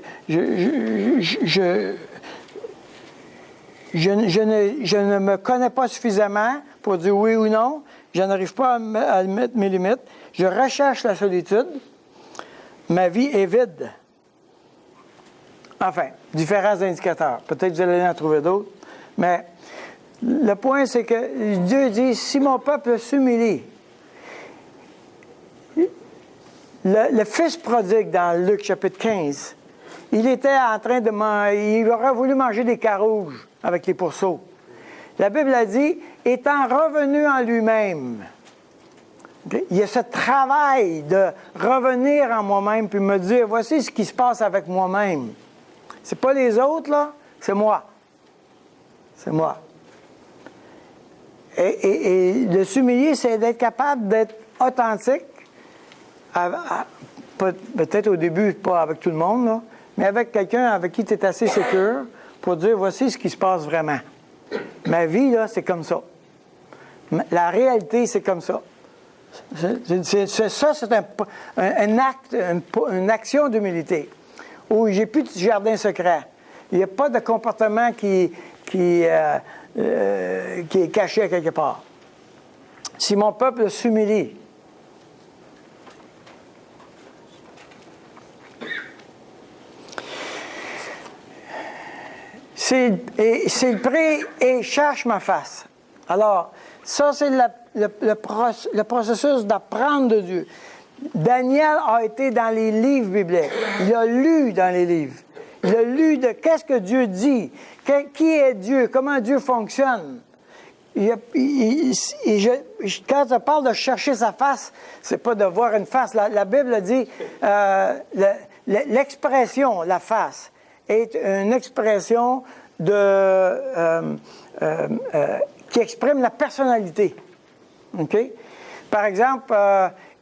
ne me connais pas suffisamment pour dire oui ou non. Je n'arrive pas à mettre mes limites. Je recherche la solitude. Ma vie est vide. Enfin, différents indicateurs. Peut-être que vous allez en trouver d'autres. Mais le point, c'est que Dieu dit, si mon peuple s'humilie, le fils prodigue dans Luc chapitre 15, il était en train de manger, il aurait voulu manger des carouges avec les pourceaux. La Bible a dit, étant revenu en lui-même. Okay? Il y a ce travail de revenir en moi-même puis me dire, voici ce qui se passe avec moi-même. C'est pas les autres, là, c'est moi. C'est moi. Et de s'humilier, c'est d'être capable d'être authentique, peut-être au début, pas avec tout le monde, là, mais avec quelqu'un avec qui tu es assez sécure pour dire, voici ce qui se passe vraiment. Ma vie, là, c'est comme ça. La réalité, c'est comme ça. Ça, c'est un acte, une action d'humilité. Où j'ai plus de jardin secret. Il n'y a pas de comportement qui est caché quelque part. Si mon peuple s'humilie, s'il prie et cherche ma face. Alors, ça, c'est le processus d'apprendre de Dieu. Daniel a été dans les livres bibliques. Il a lu dans les livres. Il a lu de qu'est-ce que Dieu dit, qui est Dieu, comment Dieu fonctionne. Quand je parle de chercher sa face, c'est pas de voir une face. La Bible dit l'expression, la face, est une expression qui exprime la personnalité. OK? Par exemple,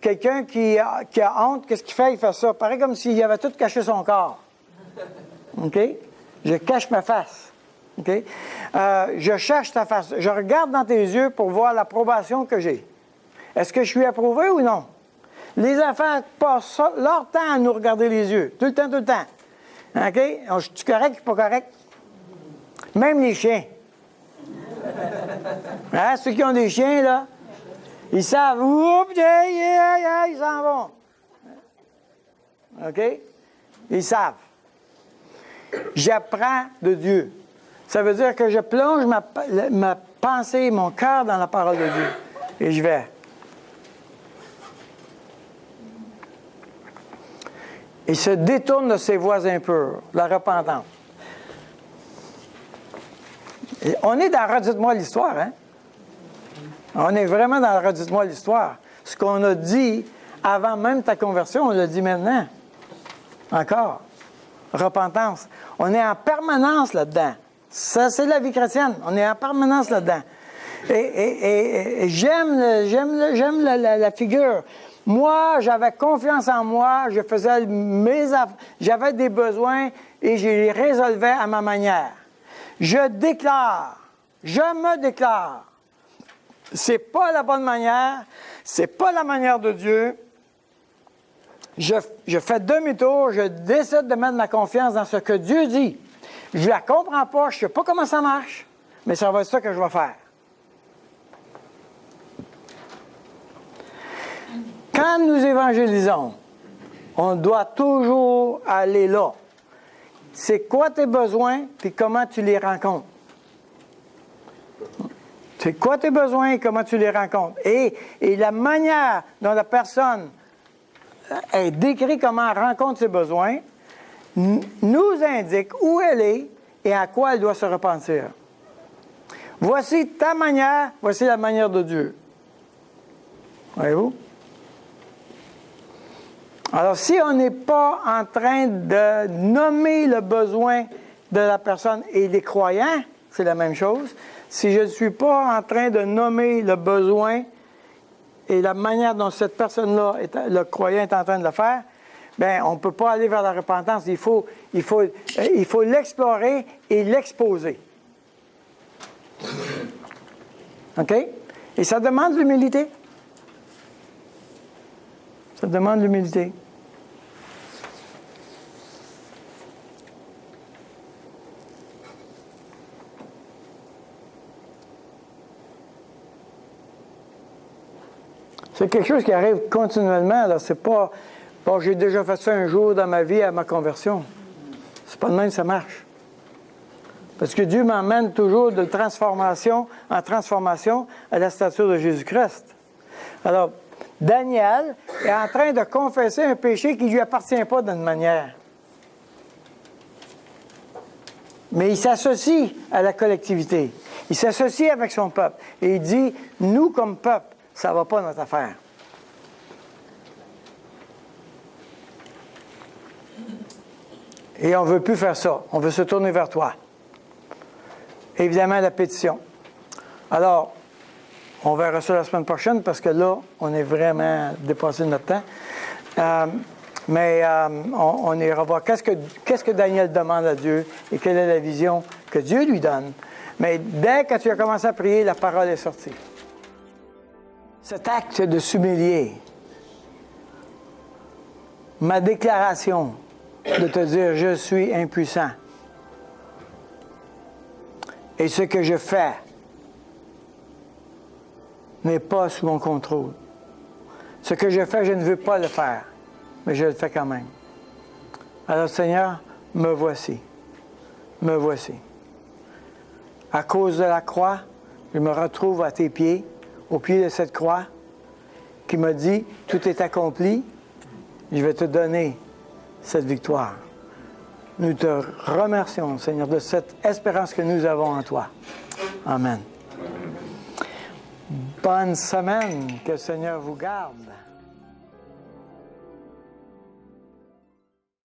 quelqu'un qui a honte, qu'est-ce qu'il fait? Il fait ça. Pareil comme s'il avait tout caché son corps. OK? Je cache ma face. OK? Je cherche ta face. Je regarde dans tes yeux pour voir l'approbation que j'ai. Est-ce que je suis approuvé ou non? Les enfants passent leur temps à nous regarder les yeux. Tout le temps, tout le temps. OK? Je suis correct ou pas correct? Même les chiens. Hein? Ceux qui ont des chiens, là, ils savent. Oups, ils s'en vont. OK? Ils savent. J'apprends de Dieu. Ça veut dire que je plonge ma pensée, mon cœur dans la parole de Dieu. Et je vais. Il se détourne de ses voies impures, la repentance. Et on est dans Redites-moi l'histoire, hein? On est vraiment dans Redites-moi l'histoire. Ce qu'on a dit avant même ta conversion, on le dit maintenant. Encore. Repentance. On est en permanence là-dedans. Ça, c'est la vie chrétienne. On est en permanence là-dedans. Et j'aime la figure. Moi, j'avais confiance en moi, je faisais j'avais des besoins et je les résolvais à ma manière. Je me déclare. C'est pas la bonne manière, c'est pas la manière de Dieu. Je fais demi-tour, je décide de mettre ma confiance dans ce que Dieu dit. Je la comprends pas, je sais pas comment ça marche, mais ça va être ça que je vais faire. Quand nous évangélisons, on doit toujours aller là. C'est quoi tes besoins, puis comment tu les rencontres. C'est quoi tes besoins et comment tu les rencontres. Et la manière dont la personne est décrite comment elle rencontre ses besoins nous indique où elle est et à quoi elle doit se repentir. Voici ta manière, voici la manière de Dieu. Voyez-vous? Alors, si on n'est pas en train de nommer le besoin de la personne et des croyants, c'est la même chose. Si je ne suis pas en train de nommer le besoin et la manière dont cette personne-là, le croyant, est en train de le faire, bien, on ne peut pas aller vers la repentance. Il faut l'explorer et l'exposer. OK? Et ça demande l'humilité. Ça demande l'humilité. C'est quelque chose qui arrive continuellement. Là. C'est pas, bon, j'ai déjà fait ça un jour dans ma vie à ma conversion. C'est pas de même que ça marche. Parce que Dieu m'emmène toujours de transformation en transformation à la stature de Jésus-Christ. Alors, Daniel est en train de confesser un péché qui ne lui appartient pas d'une manière. Mais il s'associe à la collectivité. Il s'associe avec son peuple. Et il dit, nous, comme peuple, ça ne va pas notre affaire. Et on ne veut plus faire ça. On veut se tourner vers toi. Évidemment, la pétition. Alors, on verra ça la semaine prochaine parce que là, on est vraiment dépassé de notre temps. On ira voir qu'est-ce que Daniel demande à Dieu et quelle est la vision que Dieu lui donne. Mais dès que tu as commencé à prier, la parole est sortie. Cet acte de s'humilier, ma déclaration de te dire « Je suis impuissant » et ce que je fais n'est pas sous mon contrôle. Ce que je fais, je ne veux pas le faire, mais je le fais quand même. Alors, Seigneur, me voici. Me voici. À cause de la croix, je me retrouve à tes pieds, au pied de cette croix, qui m'a dit, tout est accompli, je vais te donner cette victoire. Nous te remercions, Seigneur, de cette espérance que nous avons en toi. Amen. Bonne semaine, que le Seigneur vous garde.